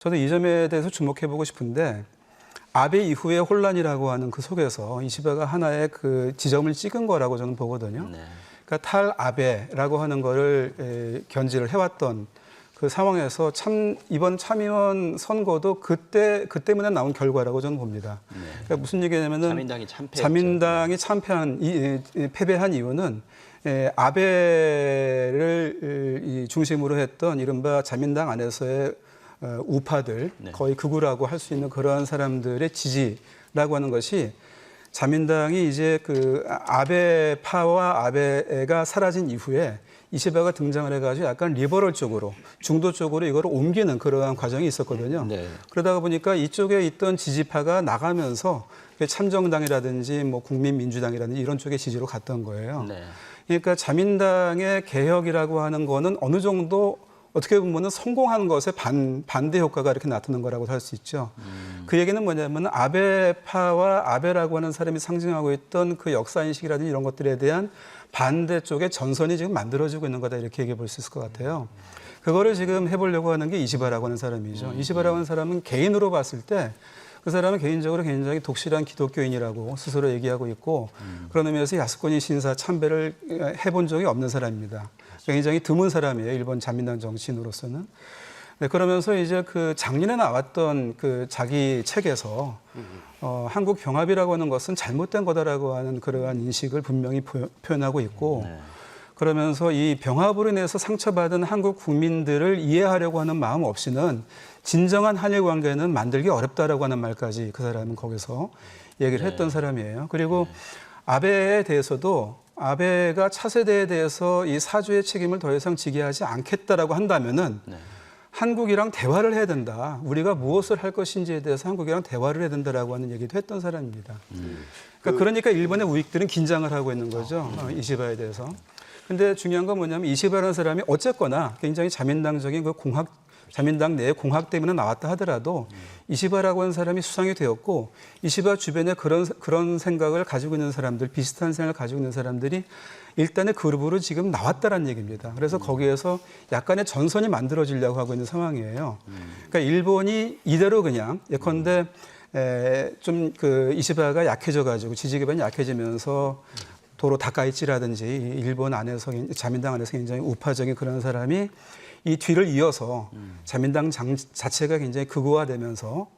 저도 이 점에 대해서 주목해보고 싶은데 아베 이후의 혼란이라고 하는 그 속에서 이시바가 하나의 그 지점을 찍은 거라고 저는 보거든요. 네. 그러니까 탈아베라고 하는 거를 견지를 해왔던 그 상황에서 이번 참의원 선거도 그때 때문에 나온 결과라고 저는 봅니다. 네. 그러니까 무슨 얘기냐면은 자민당이 패배한 이유는 아베를 중심으로 했던 이른바 자민당 안에서의 우파들, 네. 거의 극우라고 할 수 있는 그러한 사람들의 지지라고 하는 것이 자민당이 이제 그 아베파와 아베가 사라진 이후에 이시바가 등장을 해가지고 약간 리버럴 쪽으로, 중도 쪽으로 이걸 옮기는 그러한 과정이 있었거든요. 네. 그러다가 보니까 이쪽에 있던 지지파가 나가면서 참정당이라든지 뭐 국민민주당이라든지 이런 쪽의 지지로 갔던 거예요. 네. 그러니까 자민당의 개혁이라고 하는 거는 어느 정도 어떻게 보면 성공한 것에 반대 효과가 이렇게 나타난 거라고 할 수 있죠. 그 얘기는 뭐냐면 아베파와 아베라고 하는 사람이 상징하고 있던 그 역사인식이라든지 이런 것들에 대한 반대 쪽의 전선이 지금 만들어지고 있는 거다 이렇게 얘기해 볼 수 있을 것 같아요. 그거를 지금 해보려고 하는 게 이시바라고 하는 사람이죠. 이시바라고 하는 사람은 개인으로 봤을 때 그 사람은 개인적으로 굉장히 독실한 기독교인이라고 스스로 얘기하고 있고 그런 의미에서 야스쿠니 신사 참배를 해본 적이 없는 사람입니다. 굉장히 드문 사람이에요. 일본 자민당 정치인으로서는. 네, 그러면서 이제 그 작년에 나왔던 그 자기 책에서 한국 병합이라고 하는 것은 잘못된 거다라고 하는 그러한 인식을 분명히 표현하고 있고 그러면서 이 병합으로 인해서 상처받은 한국 국민들을 이해하려고 하는 마음 없이는 진정한 한일 관계는 만들기 어렵다라고 하는 말까지 그 사람은 거기서 얘기를 했던 사람이에요. 그리고 아베에 대해서도 아베가 차세대에 대해서 이 사주의 책임을 더 이상 지게 하지 않겠다라고 한다면은 한국이랑 대화를 해야 된다. 우리가 무엇을 할 것인지에 대해서 한국이랑 대화를 해야 된다라고 하는 얘기도 했던 사람입니다. 그러니까 일본의 우익들은 긴장을 하고 있는 거죠. 이시바에 대해서. 근데 중요한 건 뭐냐면 이시바라는 사람이 어쨌거나 굉장히 자민당적인 그 자민당 내의 공학 때문에 나왔다 하더라도 이시바라고 하는 사람이 수상이 되었고 이시바 주변에 그런 생각을 가지고 있는 사람들, 비슷한 생각을 가지고 있는 사람들이 일단의 그룹으로 지금 나왔다라는 얘기입니다. 그래서 거기에서 약간의 전선이 만들어지려고 하고 있는 상황이에요. 그러니까 일본이 이대로 그냥 예컨대 좀 그 이시바가 약해져가지고 지지 기반이 약해지면서 도로 다카이치라든지 일본 안에서 자민당 안에서 굉장히 우파적인 그런 사람이 이 뒤를 이어서 자민당 자체가 굉장히 극우화되면서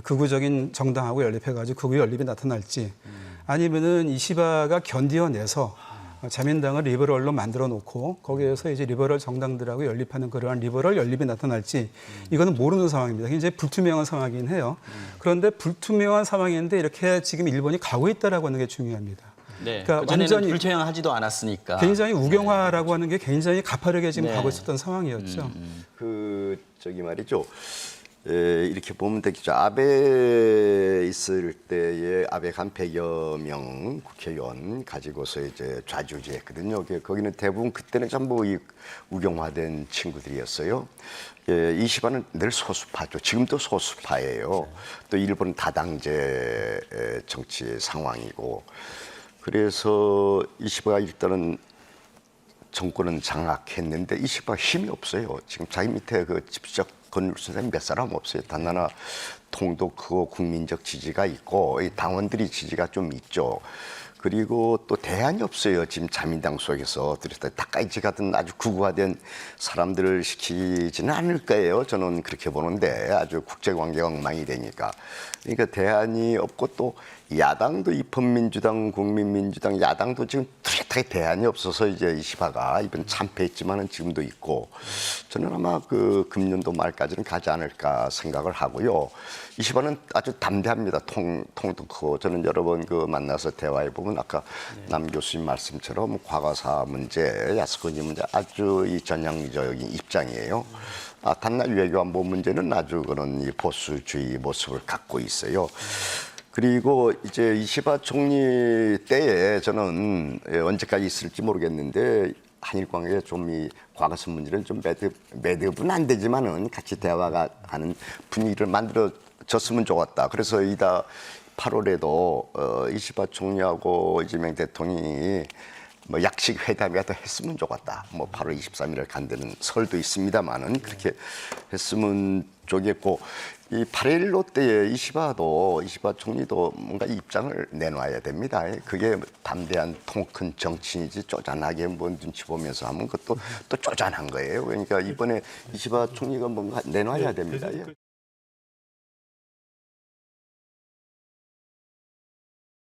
극우적인 정당하고 연립해가지고 극우 연립이 나타날지 아니면은 이시바가 견디어내서 자민당을 리버럴로 만들어 놓고 거기에서 이제 리버럴 정당들하고 연립하는 그러한 리버럴 연립이 나타날지 이거는 모르는 상황입니다. 굉장히 불투명한 상황이긴 해요. 그런데 불투명한 상황인데 이렇게 지금 일본이 가고 있다라고 하는 게 중요합니다. 네. 그러니까 완전히 불투명하지도 않았으니까. 굉장히 우경화라고 하는 게 굉장히 가파르게 지금 가고 있었던 상황이었죠. 저기 말이죠. 이렇게 보면 되겠죠. 아베 있을 때에 아베가 한 100여 명 국회의원 가지고서 이제 좌지우지했거든요. 거기는 대부분 그때는 전부 우경화된 친구들이었어요. 이시바는 늘 소수파죠. 지금도 소수파예요. 또 일본 다당제 정치 상황이고. 그래서 이시바가 일단은 정권은 장악했는데 이시바가 힘이 없어요. 지금 자기 밑에 그 집적 건물 선생님 몇 사람 없어요. 단 하나 통도 크고 국민적 지지가 있고 당원들이 지지가 좀 있죠. 그리고 또 대안이 없어요. 지금 자민당 속에서 다카이치 같은 아주 극우화된 사람들을 시키지는 않을 거예요. 저는 그렇게 보는데 아주 국제관계가 엉망이 되니까. 그러니까 대안이 없고 또 야당도 입헌민주당, 국민민주당, 야당도 지금 뚜렷하게 대안이 없어서 이제 이시바가 이번 참패했지만은 지금도 있고 저는 아마 그 금년도 말까지는 가지 않을까 생각을 하고요. 이시바는 아주 담대합니다. 통도 크고 저는 여러 번 그 만나서 대화해 보면 아까 남 교수님 말씀처럼 과거사 문제, 야스쿠니 문제 아주 이 전향적인 입장이에요. 단나 외교안보 문제는 아주 그런 이 보수주의 모습을 갖고 있어요. 그리고 이제 이시바 총리 때에 저는 언제까지 있을지 모르겠는데 한일 관계에 좀 이 과거사 문제를 좀 매듭은 안 되지만은 같이 대화가 하는 분위기를 만들어졌으면 좋았다. 그래서 8월에도 이시바 총리하고 이재명 대통령이 뭐 약식 회담이라도 했으면 좋겠다. 뭐 8월 23일을 간다는 설도 있습니다만은 그렇게 했으면 좋겠고 이 8.16 때에 이시바 총리도 뭔가 입장을 내놔야 됩니다. 그게 담대한 통 큰 정치인이지 쪼잔하게 뭐 눈치 보면서 하면 그것도 또 쪼잔한 거예요. 그러니까 이번에 이시바 총리가 뭔가 내놔야 됩니다.